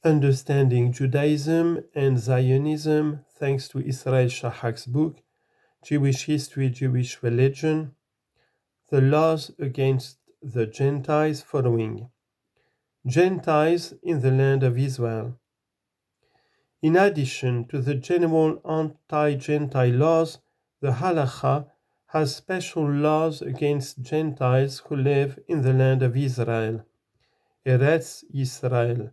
Understanding Judaism and Zionism, thanks to Israel Shahak's book, Jewish History, Jewish Religion, the laws against the Gentiles following. Gentiles in the land of Israel. In addition to the general anti-Gentile laws, the Halakha has special laws against Gentiles who live in the land of Israel, Eretz Israel,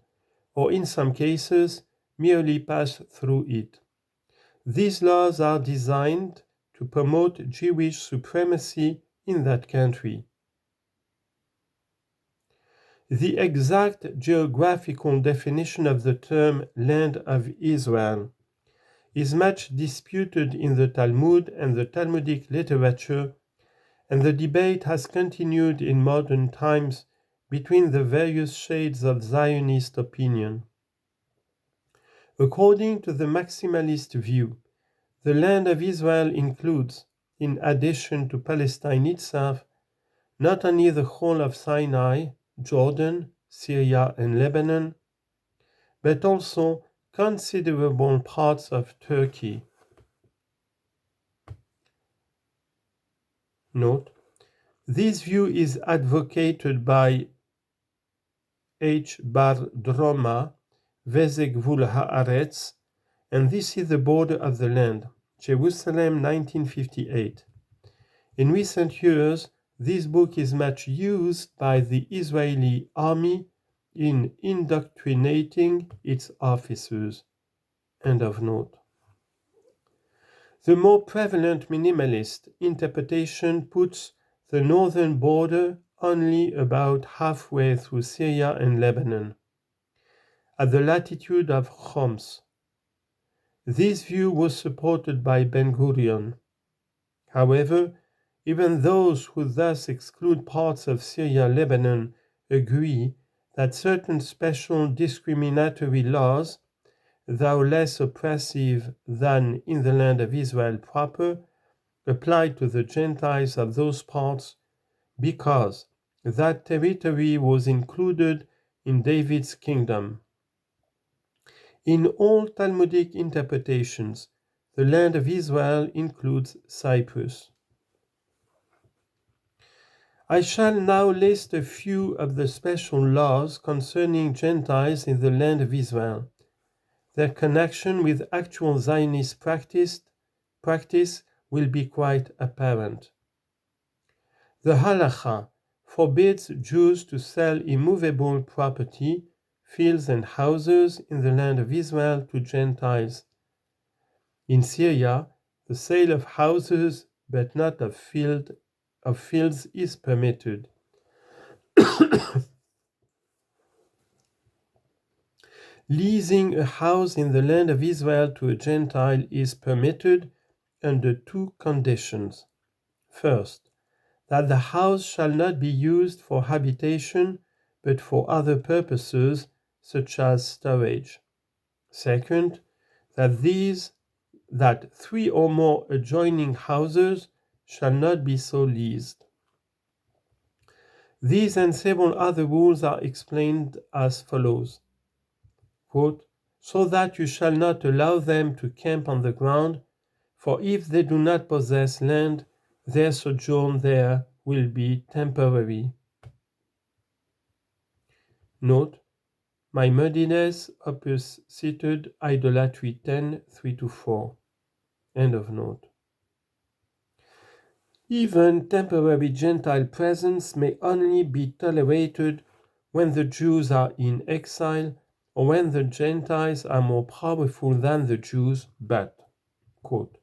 or in some cases merely pass through it. These laws are designed to promote Jewish supremacy in that country. The exact geographical definition of the term Land of Israel is much disputed in the Talmud and the Talmudic literature, and the debate has continued in modern times between the various shades of Zionist opinion. According to the maximalist view, the land of Israel includes, in addition to Palestine itself, not only the whole of Sinai, Jordan, Syria, and Lebanon, but also considerable parts of Turkey. Note, this view is advocated by H. Bar Droma, Vezegvul Haaretz, and this is the border of the land, Jerusalem 1958. In recent years, this book is much used by the Israeli army in indoctrinating its officers. End of note. The more prevalent minimalist interpretation puts the northern border only about halfway through Syria and Lebanon, at the latitude of Homs. This view was supported by Ben-Gurion. However, even those who thus exclude parts of Syria-Lebanon agree that certain special discriminatory laws, though less oppressive than in the land of Israel proper, apply to the Gentiles of those parts because that territory was included in David's kingdom. In all Talmudic interpretations, the land of Israel includes Cyprus. I shall now list a few of the special laws concerning Gentiles in the land of Israel. Their connection with actual Zionist practice will be quite apparent. The Halakha forbids Jews to sell immovable property, fields and houses in the land of Israel to Gentiles. In Syria, the sale of houses but not of fields is permitted. Leasing a house in the land of Israel to a Gentile is permitted under two conditions. First, that the house shall not be used for habitation but for other purposes such as storage. Second, that 3 or more adjoining houses shall not be so leased. These and several other rules are explained as follows. Quote, so that you shall not allow them to camp on the ground, for if they do not possess land, their sojourn there will be temporary. Note, Maimonides, Opus cited, Idolatry 10, 3-4. End of note. Even temporary Gentile presence may only be tolerated when the Jews are in exile or when the Gentiles are more powerful than the Jews, but, quote,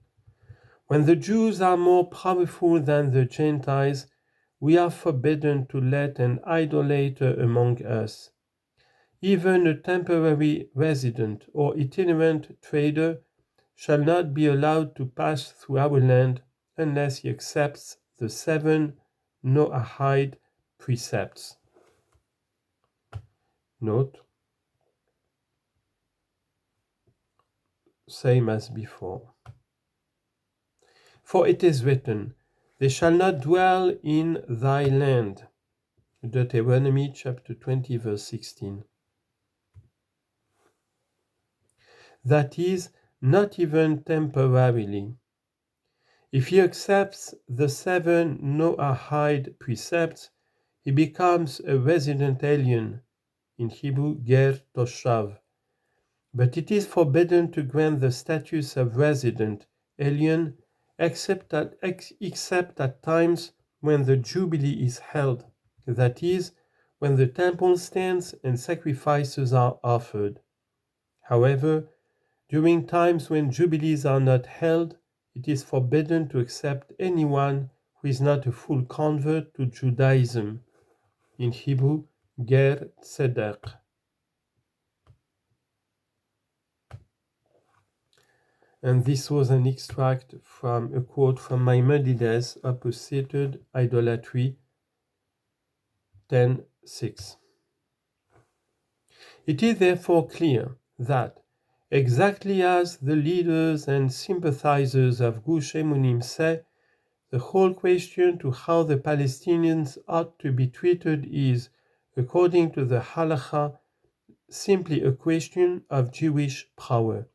when the Jews are more powerful than the Gentiles, we are forbidden to let an idolater among us. Even a temporary resident or itinerant trader shall not be allowed to pass through our land unless he accepts the 7 Noahide precepts. Note, same as before. For it is written, they shall not dwell in thy land. Deuteronomy chapter 20 verse 16. that is, not even temporarily. If he accepts the 7 Noahide precepts, he becomes a resident alien, in Hebrew ger toshav. But it is forbidden to grant the status of resident alien except at times when the Jubilee is held, that is, when the temple stands and sacrifices are offered. However, during times when Jubilees are not held, it is forbidden to accept anyone who is not a full convert to Judaism, in Hebrew ger tzedek. And this was an extract from a quote from Maimonides, Opposited Idolatry 10:6. It is therefore clear that, exactly as the leaders and sympathizers of Gush Emunim say, the whole question to how the Palestinians ought to be treated is, according to the Halakha, simply a question of Jewish power.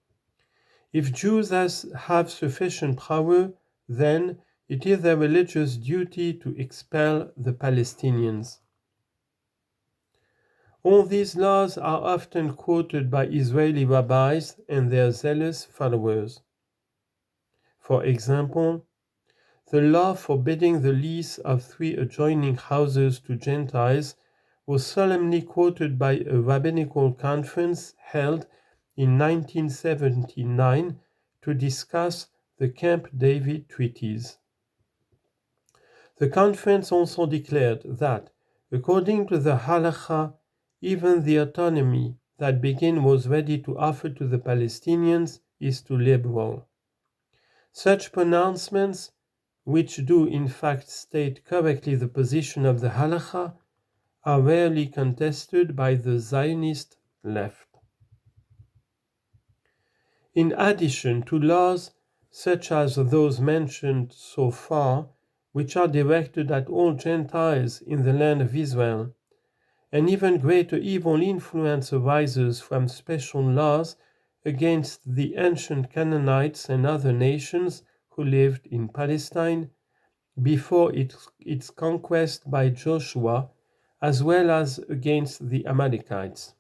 If Jews have sufficient power, then it is their religious duty to expel the Palestinians. All these laws are often quoted by Israeli rabbis and their zealous followers. For example, the law forbidding the lease of 3 adjoining houses to Gentiles was solemnly quoted by a rabbinical conference held in 1979 to discuss the Camp David treaties. The conference also declared that, according to the Halakha, even the autonomy that Begin was ready to offer to the Palestinians is too liberal. Such pronouncements, which do in fact state correctly the position of the Halakha, are rarely contested by the Zionist left. In addition to laws such as those mentioned so far, which are directed at all Gentiles in the land of Israel, an even greater evil influence arises from special laws against the ancient Canaanites and other nations who lived in Palestine before its conquest by Joshua, as well as against the Amalekites.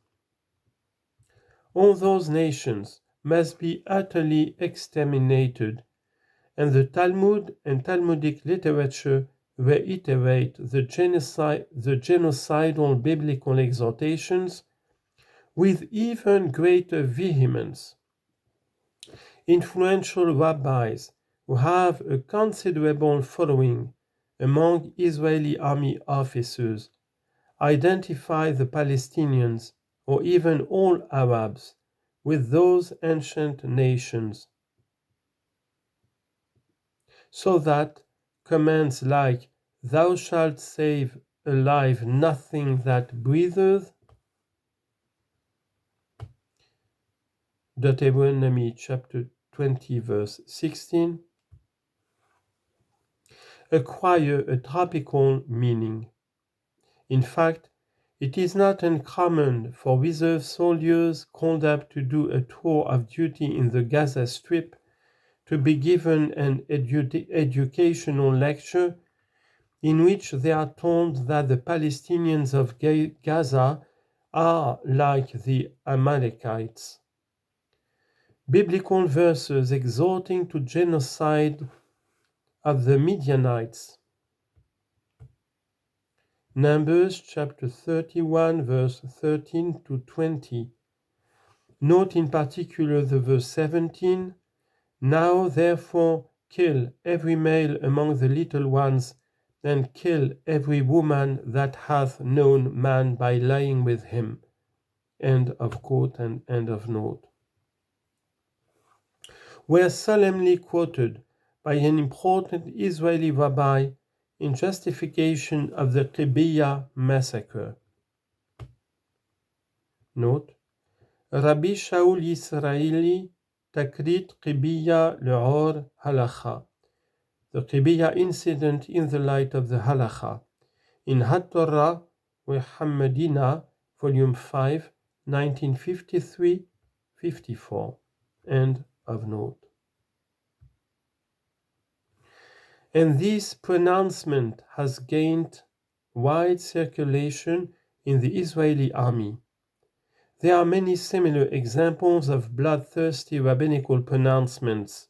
All those nations must be utterly exterminated, and the Talmud and Talmudic literature reiterate the genocidal biblical exhortations with even greater vehemence. Influential rabbis who have a considerable following among Israeli army officers identify the Palestinians, or even all Arabs, with those ancient nations, so that commands like "Thou shalt save alive nothing that breatheth," Deuteronomy chapter 20 verse 16, acquire a tropical meaning. In fact, it is not uncommon for reserve soldiers called up to do a tour of duty in the Gaza Strip to be given an educational lecture in which they are told that the Palestinians of Gaza are like the Amalekites. Biblical verses exhorting to genocide of the Midianites. Numbers chapter 31 verse 13 to 20. Note in particular the verse 17. Now therefore kill every male among the little ones, and kill every woman that hath known man by lying with him. End of quote and end of note. Were solemnly quoted by an important Israeli rabbi in justification of the Qibiyah massacre. Note, Rabbi Shaul Yisraeli, Takrit Qibiyah Le'or Halakha, the Qibiyah incident in the light of the Halakha, in HaTorah Hammadina, Volume 5, 1953-54. End of note. And this pronouncement has gained wide circulation in the Israeli army. There are many similar examples of bloodthirsty rabbinical pronouncements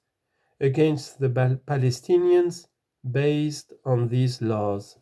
against the Palestinians based on these laws.